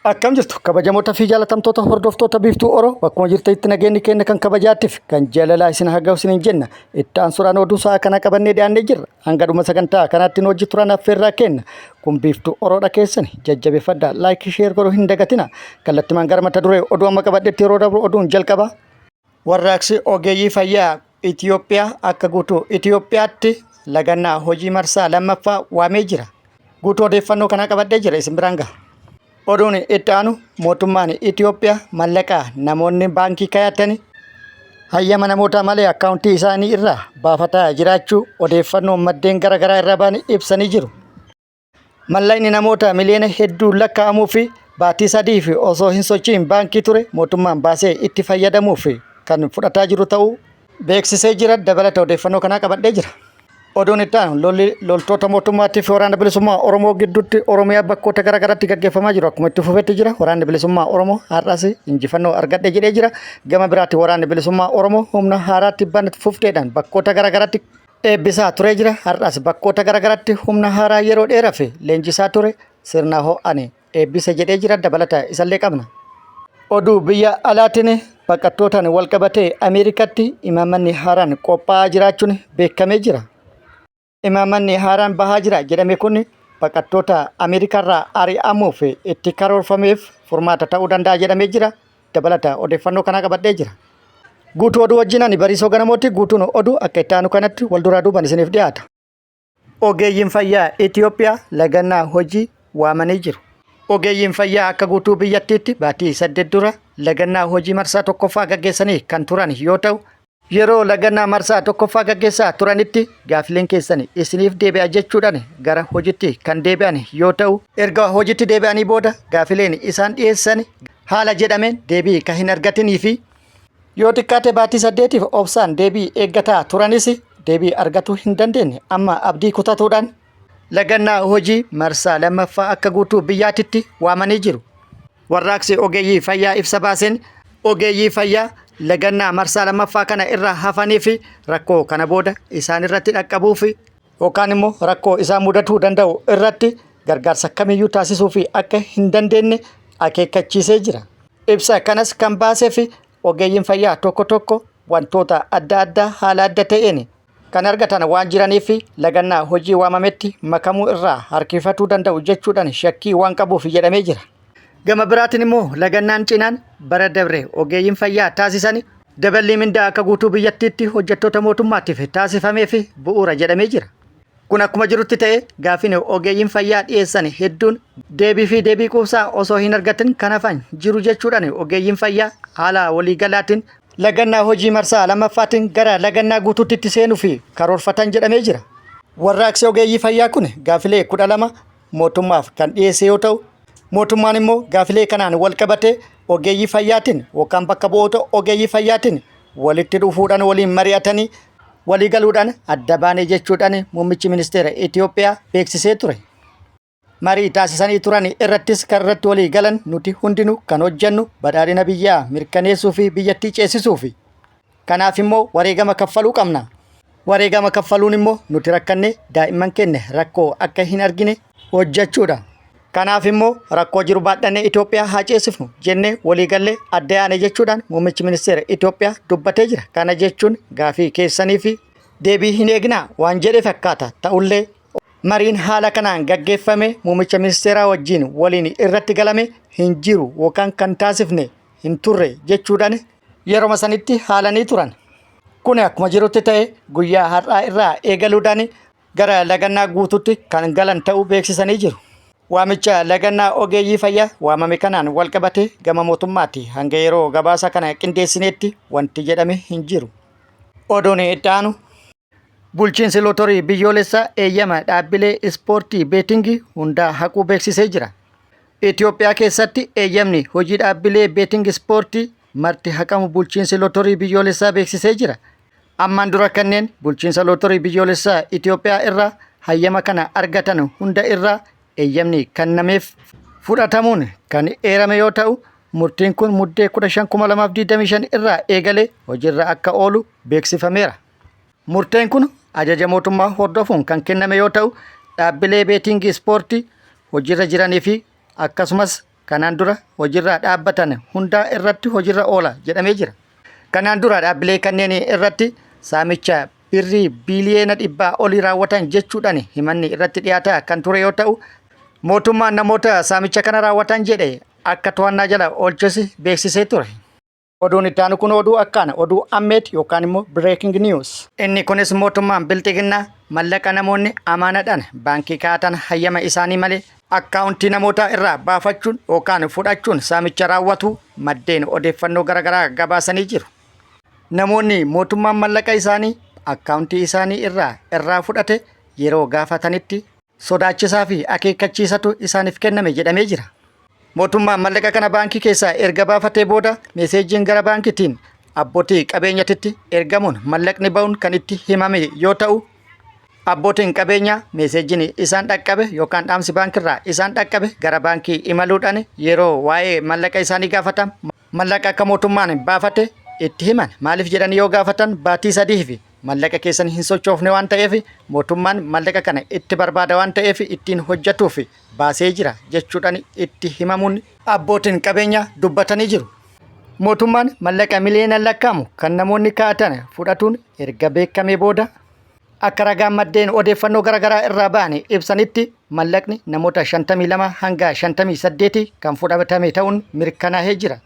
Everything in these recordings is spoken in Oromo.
Akkam jirtu kabajamoota fi jaalatamtoota hordoftoota biiftuu Oroo bakkuma jirtanitti nageenyi keenya kan kabajaatiif kan jaalalaa isin hagaa'u isiniin jenna. Itti aansuudhaan oduu sa'a kana qabannee dhiyaannee jirra. Hanga dhuma sagantaa kanaatti hojii turan affeerraa kenna. Kun biiftuu Oroodha keessan jajjabeeffadhaa laayikii sheer godhuu hin dagatina. Kallattimaan gara mata duree oduu amma qabadheetti yeroo dabru oduun jalqaba. Warraaqsi ogeeyyii fayyaa Itoophiyaa akka guutuu Itoophiyaatti lagannaa hojii marsaa lammaffaa waamee jira. Guutuu odeeffannoo kanaa qabadhee jira isin biraan gaha. Oduun itti aanu mootummaan Itoophiyaa mallaqaa namoonni baankii kaayatanii hayyama namoota malee akkaawuntii isaanii irraa baafataa jiraachuu odeeffannoo maddeen garaagaraa irraa ba'an ibsanii jiru. Mallaqni namoota miliyoona hedduu lakkaa'amuu fi baatii sadii fi osoo hin sochiin baankii ture mootummaan baasee itti fayyadamuuf kan fudhataa jiru ta'uu beeksisee jira. Dabalata odeeffannoo kanaa qabadhee jira. Oduun itti aanu loltoota mootummaatti fi waraana bilisummaa Oromoo gidduutti Oromiyaa bakkoota garaagaraatti gaggeeffamaa jiru. Akkuma itti fufetti jira. Waraanni bilisummaa Oromoo har'as injifannoo argadhee jedhee jira. Gama biraatti waraanni bilisummaa Oromoo humna haaraatti banatti fufteedhaan bakkoota garaagaraatti eebbisaa turee jira. Har'as bakkoota garaagaraatti humna haaraa yeroo dheeraaf leenjisaa ture sirna ho'ane eebbise jedhee jira. Dabalata isallee qabna. Oduu biyya alaatiin baqattootaan wal qabatee Ameerikaatti imaammanni haaraan qophaa'aa jiraachuun beekamee jira. Imaammanni haaraan bahaa jira jedhame kun baqattoota Ameerikaarraa ari'amuuf itti karoorfameef furmaata ta'uu danda'a jedhamee jira. Dabalata odeeffannoo kanaa qabadhee jira. Guutuu oduu wajjinaan bariisoo ganamooti. Guutuun oduu akka itti aanu kanatti wal duraa duubaan isiniif dhiyaata. Ogeeyyiin fayyaa Itoophiyaa lagannaa hojii waamanii jiru. Ogeeyyiin fayyaa akka guutuu biyyattiitti baatii 8 dura lagannaa hojii marsaa tokkoffaa gaggeessanii kan turan yoo ta'u yeroo lagannaa marsaa tokkoffaa gaggeessaa turanitti gaafileen keessan isiniif deebi'a jechuudhaan gara hojiitti kan deebi'an yoo ta'u erga hojiitti deebi'anii booda gaafileen isaan dhiyeessan haala jedhameen deebii kan hin argatinii fi yoo xiqqaate baatii 8tiif obsaan deebii eeggataa turanis deebii argatuu hin dandeenye amma abdii kutatuudhaan lagannaa hojii marsaa lammaffaa akka guutuu biyyaatitti waamanii jiru. Warraaqsi ogeeyyii fayyaa ibsa baaseen ogeeyyii fayyaa lagannaa marsaa lammaffaa kana irraa hafanii fi rakkoo kana booda isaan irratti dhaqqabuu fi yookaan immoo rakkoo isaan mudatuu danda'u irratti gargaarsa kamiyyuu taasisuu fi akka hin dandeenye akeekkachiisee jira. Ibsa kanas kan baasee fi ogeeyyiin fayyaa tokko tokko wantoota adda addaa haala adda ta'een kan argatan waan jiraniif lagannaa hojii waamametti makamuu irraa harkifatuu danda'u jechuudhaan shakkii waan qabuuf jedhamee jira. Gama biraatiin immoo lagannaan cinaan bara dabre ogeeyyiin fayyaa taasisan dabalii mindaa akka guutuu biyyattiitti hojjettoota mootummaatiif taasifamee fi bu'uura jedhamee jira. Kun akkuma jirutti ta'e gaafiin ogeeyyiin fayyaa dhiyeessan hedduun deebii quubsaa osoo hin argatin kan hafan jiru jechuudhaan ogeeyyiin fayyaa haala waliigalaatiin lagannaa hojii marsaa lammaffaatiin gara lagannaa guutuutti itti seenuu fi karoorfatan jedhamee jira. Warraaqsi ogeeyyii fayyaa kun gaafilee 12 mootummaaf kan dhiyeesse yoo ta'u mootummaan immoo gaafilee kanaan wal qabatee ogeeyyii fayyaatiin yookaan bakka bu'oota ogeeyyii fayyaatiin walitti dhufuudhaan waliin mari'atanii waliigaluudhaan adda baanee jechuudhaan muummichi ministeera Itoophiyaa beeksisee ture. Marii taasisanii turan irrattis kan irratti walii galan nuti hundinuu kan hojjennu badhaadhina biyyaa mirkaneessuu fi biyyattii ceesisuuf. Kanaaf immoo wareegama kaffaluu qabna. Wareegama kaffaluun immoo nuti rakkannee daa'imman keenya rakkoo akka hin argine hojjechuudha. Kanaaf immoo rakkoo jiru baadhannee Itoophiyaa haa ceesifnu jennee waliigallee adda yaane jechuudhaan muummichi ministeera Itoophiyaa dubbatee jira. Kana jechuun gaafii keessanii fi deebii hin eegnaa waan jedhe fakkaata ta'ullee mariin haala kanaan gaggeeffame muummicha ministeeraa wajjin waliin irratti galame hin jiru yookaan kan taasifne hin turre jechuudhaan yeroo sanitti haalanii turan. Kun akkuma jirutti ta'e guyyaa har'aa irraa eegaluudhaan gara lagannaa guutuutti kan galan ta'uu beeksisanii jiru. Waamicha lagannaa ogeeyyii fayyaa waamame kanaan wal qabatee gama mootummaatti hanga yeroo gabaasa kana qindeessineetti wanti jedhame hin jiru. Oduun itti aanu bulchiinsi lootorii biyyoolessaa eeyyama dhaabbilee ispoortii beetingii hundaa haquu beeksisee jira. Itoophiyaa keessatti eeyyamni hojii dhaabbilee beeting ispoortii marti haqamu bulchiinsi lootorii biyyoolessaa beeksisee jira. Ammaan dura kanneen bulchiinsa lootorii biyyoolessaa Itoophiyaa irraa hayyama kana argatan hunda irraa eeyyamni kennameef fudhatamuun kan eerame yoo ta'u murtiin kun muddee 15/2025 irraa eegalee hojiirra akka oolu beeksifameera. Murteen kun ajaja mootummaa hordofuun kan kenname yoo ta'u dhaabbilee beeting ispoortii hojiirra jiranii fi akkasumas kanaan dura hojiirraa dhaabbatan hunda irratti hojiirra oola jedhamee jira. Kanaan dura dhaabbilee kanneen irratti saamicha birrii biiliyoona 100 olii raawwatan jechuudhaan himanni irratti dhiyaataa kan ture yoo ta'u, mootummaan namoota saamicha kana raawwatan jedhe akka to'annaa jala oolches beeksisee ture. Oduun itti aanu kun oduu akkaan oduu ammeet yookaan immoo breaking news. Inni kunis mootummaan bilxiginnaa mallaqa namoonni amaanaadhaan baankii kaa'atan hayyama isaanii malee akkaawuntii namoota irraa baafachuun yookaan fudhachuun saamicha raawwatu maddeen odeeffannoo garaagaraa gabaasanii jiru. Namoonni mootummaan mallaqa isaanii akkaawuntii isaanii irraa fudhate yeroo gaafatanitti sodaachisaa fi akeekkachiisatu isaaniif kenname jedhamee jira. Mootummaan mallaqa kana baankii keessaa erga baafatee booda meeseejiin gara baankiitiin abbootii qabeenyatitti ergamuun mallaqni ba'uun kan itti himame yoo ta'u, abbootiin qabeenyaa meeseejiin isaan dhaqqabe yookaan dhaamsi baankiirraa isaan dhaqqabe gara baankii imaluudhaan yeroo waa'ee mallaqa isaanii gaafatan mallaqa akka mootummaan baafate itti himan. Maaliif jedhanii yoo gaafatan baatii 3 fi mallaqa keessan hin sochoofne waan ta'eef mootummaan mallaqa kana itti barbaada waan ta'eef ittiin hojjetuuf baasee jira jechuudhaan itti himamuun abbootiin qabeenyaa dubbatanii jiru. Mootummaan mallaqa miliyoonaan lakkaa'amu kan namoonni kaa'atan fudhatuun erga beekamee booda akka ragaan maddeen odeeffannoo garaagaraa irraa ba'an ibsanitti mallaqni namoota 52 hanga 58 kan fudhatame ta'uun mirkanaa'ee jira.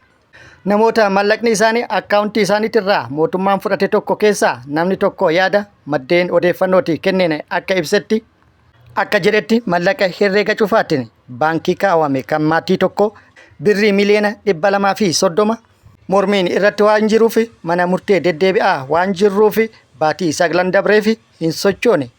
Namoota mallaqni isaanii akkaawuntii isaaniitirraa mootummaan fudhate tokko keessaa namni tokko yaada maddeen odeeffannooti kenneen akka ibsetti akka jedhetti mallaqa herreega cufaatiin baankii kaawwame kan maatii tokko birrii miliyoona 230 mormiin irratti waan jiruuf mana murtee deddeebi'aa waan jirruuf baatii 9 dabreef hin sochoone.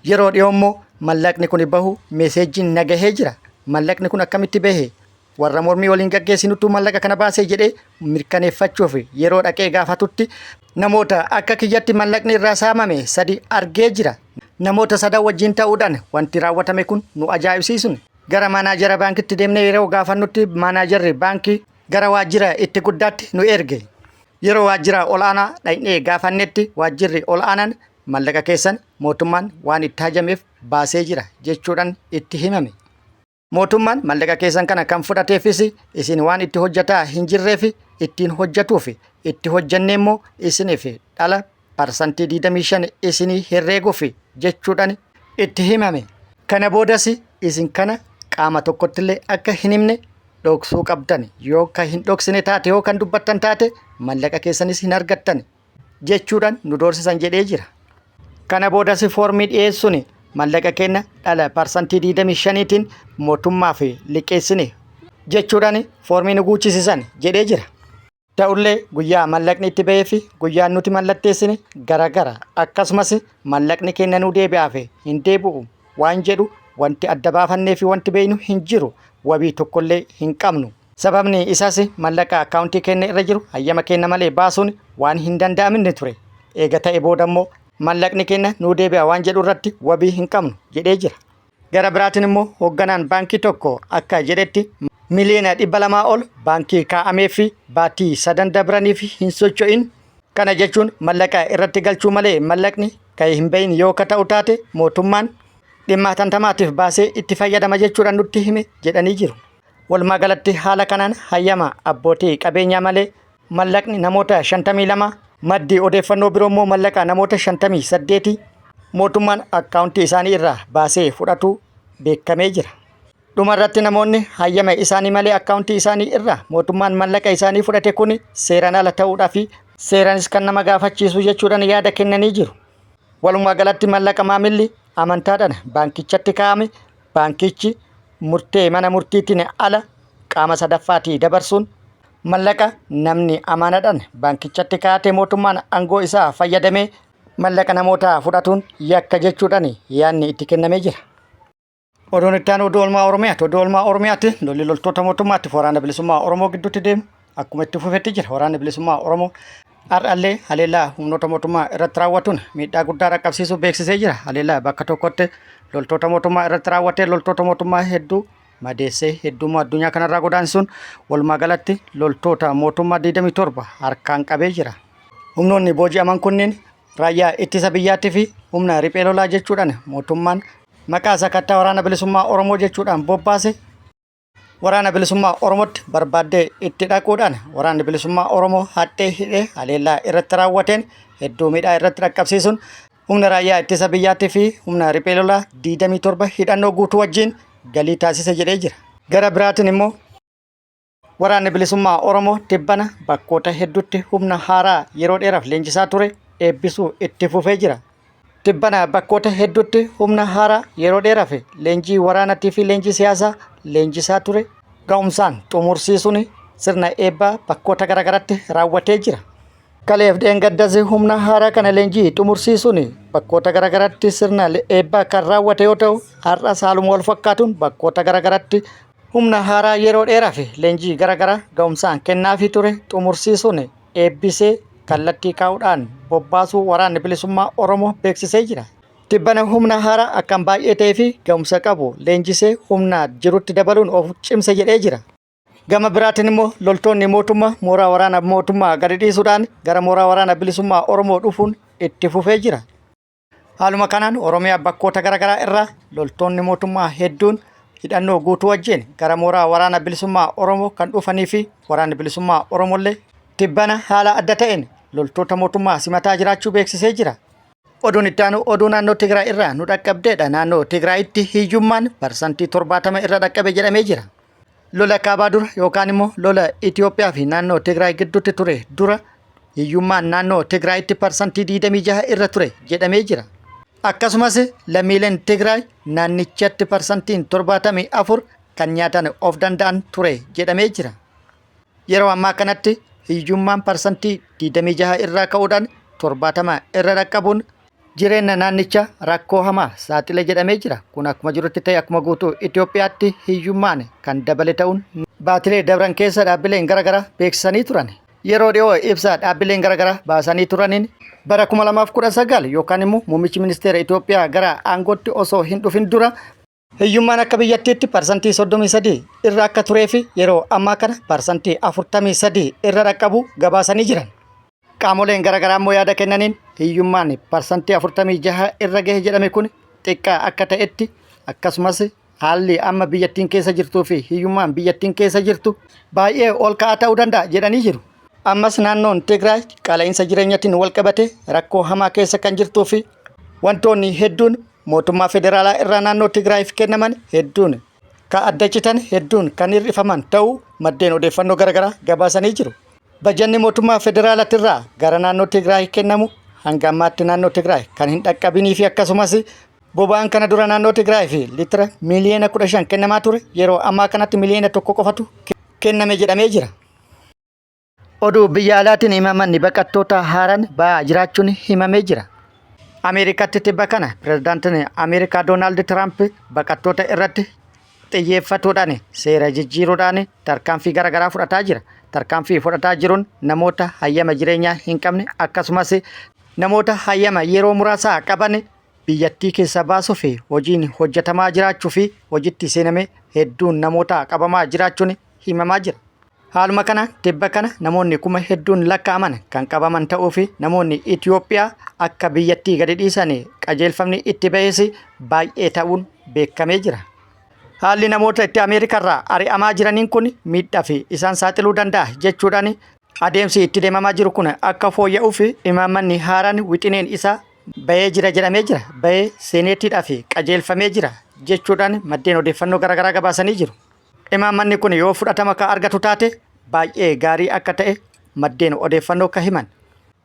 Yeroo dhiyoommoo mallaqni kun bahu meeseejiin nagahee jira. Mallaqni kun akkamitti bahe? Warra mormii waliin gaggeessinutu mallaqa kana baasee jedhee mirkaneeffachuuf yeroo dhaqee gaafatutti namoota akka kiyyatti mallaqni irraa saamame 3 argee jira. Namoota 3 wajjin ta'uudhaan wanti raawwatame kun nu ajaa'ibsiisun. Gara maanaajara baankitti deemnee yeroo gaafannutti maanaajarri baankii gara waajjira itti guddaatti nu erge. Yeroo waajjira ol'aanaa dhaqnee gaafannetti waajjirri ol'aanaan mallaqa keessan mootummaan waan itti hajameef baasee jira jechuudhaan itti himame. Mootummaan mallaqa keessan kana kan fudhateefis isin waan itti hojjetaa hin jirreef ittiin hojjetuuf itti hojjennee immoo isiniif dhala parsantii 25 isinii herreeguuf jechuudhaan itti himame. Kana boodas isin kana qaama tokkottillee akka hin himne dhoksuu qabdan yoo kan hin dhoksine taate yoo kan dubbattan taate mallaqa keessanis hin argattan jechuudhaan nu doorsisan jedhee jira. Kana boodas foormii dhiyeessuun mallaqa keenya dhala parsantii 25tiin mootummaaf liqeessine jechuudhaan foormii nu guuchisisan jedhee jira. Ta'ullee guyyaa mallaqni itti ba'ee fi guyyaan nuti mallatteessine garagara akkasumas mallaqni keenya nu deebi'aaf hin deebi'u waan jedhu wanti adda baafannee fi wanti beeynu hin jiru wabii tokkollee hin qabnu. Sababni isaas mallaqa akkaawuntii keenya irra jiru hayyama keenya malee baasuun waan hin danda'amne ture. Eega ta'e booda immoo mallaqni keenya nu deebi'a waan jedhu irratti wabii hin qabnu jedhee jira. Gara biraatiin immoo hoogganaan baankii tokko akka jedhetti miliyoona 200 ol baankii kaa'amee fi baatii 3 dabraniif hin socho'in. Kana jechuun mallaqa irratti galchuu malee mallaqni kan hin bahin yoo ka ta'u taate mootummaan dhimma tantamaatiif baasee itti fayyadama jechuudhaan nutti hime jedhanii jiru. Walumaa galatti haala kanaan hayyama abbootii qabeenyaa malee mallaqni namoota 52 maddii odeeffannoo biroo immoo mallaqa namoota 58 mootummaan akkaawuntii isaanii irraa baasee fudhatu beekamee jira. Dhumarratti namoonni hayyama isaanii malee akkaawuntii isaanii irraa mootummaan mallaqa isaanii fudhate kun seeraan ala ta'uudhaa fi seeraanis kan nama gaafachiisu jechuudhaan yaada kennanii jiru. Walumaa galatti mallaqa maamilli amantaadhaan baankichatti kaa'ame baankichi murtee mana murtiitiin ala qaama sadaffaatii dabarsuun mallaqa namni amaanaadhaan baankichatti kaa'ate mootummaan aangoo isaa fayyadamee mallaqa namoota fudhatuun yakka jechuudhaan yaadni itti kennamee jira. Oduun itti aanu oduu oolmaa Oromiyaati. Oduu oolmaa Oromiyaatti lolli loltoota mootummaatti waraana bilisummaa Oromoo gidduutti deemu akkuma itti fufetti jira. Waraanni bilisummaa Oromoo har'allee haleellaa humnoota mootummaa irratti raawwatuun miidhaa guddaa dhaqqabsiisuu beeksisee jira. Haleellaa bakka tokkotti loltoota mootummaa irratti raawwatee loltoota mootummaa hedduu madeessee heddummaa addunyaa kanarraa godaansuun walumaa galatti loltoota mootummaa 27 harkaan qabee jira. Humnoonni booji'aman kunneen raayyaa ittisa biyyaatii fi humna riphee lolaa jechuudhaan mootummaan maqaa sakattaa waraana bilisummaa Oromoo jechuudhaan bobbaase Waraana bilisummaa Oromootti barbaaddee itti dhaquudhaan waraanni bilisummaa Oromoo hadhee hidhee haleellaa irratti raawwateen hedduu miidhaa irratti dhaqqabsiisuun humna raayyaa ittisa biyyaatii fi humna riphee lolaa 27 hidhannoo guutuu wajjin galii taasise jedhee jira. Gara biraatiin immoo waraanni bilisummaa Oromoo tibbana bakkoota hedduutti humna haaraa yeroo dheeraaf leenjisaa ture eebbisuu itti fufee jira. Tibbana bakkoota hedduutti humna haaraa yeroo dheeraaf leenjii waraanaatii fi leenjii siyaasaa leenjisaa ture ga'umsaan xumursiisuun sirna eebbaa bakkoota garaagaraatti raawwatee jira. Kaleef dheengaddas humna haaraa kana leenjii xumursiisuun bakkoota garaagaraatti sirna eebbaa kan raawwate yoo ta'u, har'as haaluma wal fakkaatuun bakkoota garaagaraatti humna haaraa yeroo dheeraaf leenjii garaagaraa ga'umsaan kennaafii ture xumursiisuun eebbisee kallattii kaa'uudhaan bobbaasuu waraanni bilisummaa Oromoo beeksisee jira. Tibbana humna haaraa akkan baay'ee ta'ee fi ga'umsa qabu leenjisee humna jirutti dabaluun of cimse jedhee jira. Gama biraatiin immoo loltoonni mootummaa mooraa waraana mootummaa gadi dhiisuudhaan gara mooraa waraana bilisummaa Oromoo dhufuun itti fufee jira. Haaluma kanaan Oromiyaa bakkoota garaagaraa irraa loltoonni mootummaa hedduun hidhannoo guutuu wajjin gara mooraa waraana bilisummaa Oromoo kan dhufanii fi waraanni bilisummaa Oromollee tibbana haala adda ta'een loltoota mootummaa simataa jiraachuu beeksisee jira. Oduun itti aanu oduu naannoo Tigraay irraa nu dhaqqabdeedha. Naannoo Tigraayitti hiyyummaan parsantii 70 irra dhaqqabe jedhamee jira. Lola kaabaa dura yookaan immoo lola Itoophiyaa fi naannoo Tigraay gidduutti ture dura hiyyummaan naannoo Tigraayitti parsantii 26 irra ture jedhamee jira. Akkasumas lammiileen Tigraay naannichatti parsantiin 74 kan nyaatan of danda'an ture jedhamee jira. Yeroo ammaa kanatti hiyyummaan parsantii 26 irraa ka'uudhaan 70 irra dhaqqabuun jireenya naannicha rakkoo hamaa saaxile jedhamee jira. Kun akkuma jirutti ta'e akkuma guutuu Itoophiyaatti hiyyummaan kan dabale ta'uun baatilee dabran keessa dhaabbileen garaagaraa beeksisanii turan. Yeroo dhiyoo ibsa dhaabbileen garaagaraa baasanii turaniin bara 2019 yookaan immoo muummichi ministeera Itoophiyaa gara aangootti osoo hin dhufin dura hiyyummaan akka biyyattiitti parsantii 33 irra akka turee fi yeroo ammaa kana parsantii 43 irra dhaqqabu gabaasanii jiran. Qaamoleen garaagaraa immoo yaada kennaniin hiyyummaan parsantii 46 irra gahe jedhame kun xiqqaa akka ta'etti akkasumas haalli amma biyyattiin keessa jirtuu fi hiyyummaan biyyattiin keessa jirtu baay'ee ol ka'aa ta'uu danda'a jedhanii jiru. Ammas naannoon Tigraay qaala'insa jireenyaatiin wal qabate rakkoo hamaa keessa kan jirtuu fi wantoonni hedduun mootummaa federaalaa irraa naannoo Tigraayiif kennaman hedduun kan adda citan hedduun kan hir'ifaman ta'uu maddeen odeeffannoo garaagaraa gabaasanii jiru. Bajanni mootummaa federaalaatirraa gara naannoo Tigraay kennamu hanga ammaatti naannoo Tigraay kan hin dhaqqabinii fi akkasumas boba'aan kana dura naannoo Tigraay fi litira miliyoona 15 kennamaa ture yeroo ammaa kanatti miliyoona 1 qofatu kenname jedhamee jira. Oduu biyya alaatiin imamanni baqattoota haaraan ba'aa jiraachuun himamee jira. Ameerikaatti tibba kana pirezidaantiin Ameerikaa Doonaald Tiraamp baqattoota irratti xiyyeeffatuudhaan seera jijjiiruudhaan tarkaanfii garaagaraa fudhataa jira. Tarkaanfii fudhataa jiruun namoota hayyama jireenyaa hin qabne akkasumas namoota hayyama yeroo muraasaa qaban biyyattii keessa baasuu fi hojiin hojjetamaa jiraachuu fi hojiitti seename hedduun namoota qabamaa jiraachuun himamaa jira. Haaluma kana tibba kana namoonni kuma hedduun lakkaa'aman kan qabaman ta'uu fi namoonni Itoophiyaa akka biyyattii gadi dhiisan qajeelfamni itti ba'es baay'ee ta'uun beekamee jira. Haalli namoota itti Ameerikaarraa ari'amaa jiraniin kun miidhaa fi isaan saaxiluu danda'a jechuudhaan adeemsi itti deemamaa jiru kun akka fooyya'uu fi imaammanni haaraan wixineen isaa ba'ee jira jedhamee jira. Ba'ee seeneetiidhaa fi qajeelfamee jira jechuudhaan maddeen odeeffannoo garaagaraa gabaasanii jiru. Imaammanni kun yoo fudhatama kan argatu taate baay'ee gaarii akka ta'e maddeen odeeffannoo kan himan.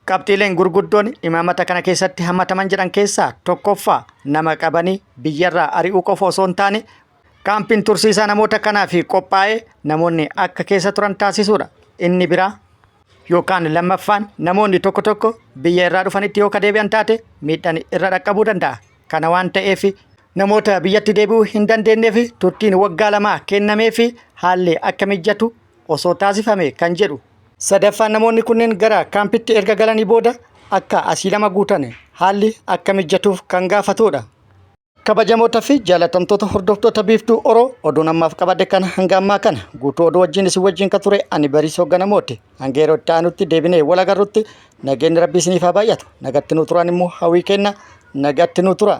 Qabxiileen gurguddoon imaamata kana keessatti hammataman jedhan keessaa tokkoffaa nama qabanii biyyarraa ari'uu qofa osoo hin taane kaampiin tursiisaa namoota kanaa fi qophaa'ee namoonni akka keessa turan taasisuudha. Inni biraa yookaan lammaffaan namoonni tokko tokko biyya irraa dhufanitti yoo deebi'an taate miidhaan irra dhaqqabuu danda'a. Kana waan ta'eef namoota biyyatti deebi'uu hin dandeenyeef turtiin waggaa 2 kennamee fi haalli akka mijatu osoo taasifame kan jedhu. Sadaffaan namoonni kunneen gara kaampitti erga galanii booda akka asii 2 guutan haalli akka mijatuuf kan gaafatudha. Kabajamoota fi jaalatamtoota hordoftoota biiftuu Oroo oduun ammaaf qabadde kana hanga ammaa kana guutuu oduu wajjin isin wajjin kan ture ani Bariisoo Ganamooti. Hanga yeroo itti aanutti deebinee wal agarrutti nageenyi Rabbii isiniif haa baay'atu. Nagatti nu turan immoo hawwii kenna nagatti nu tura.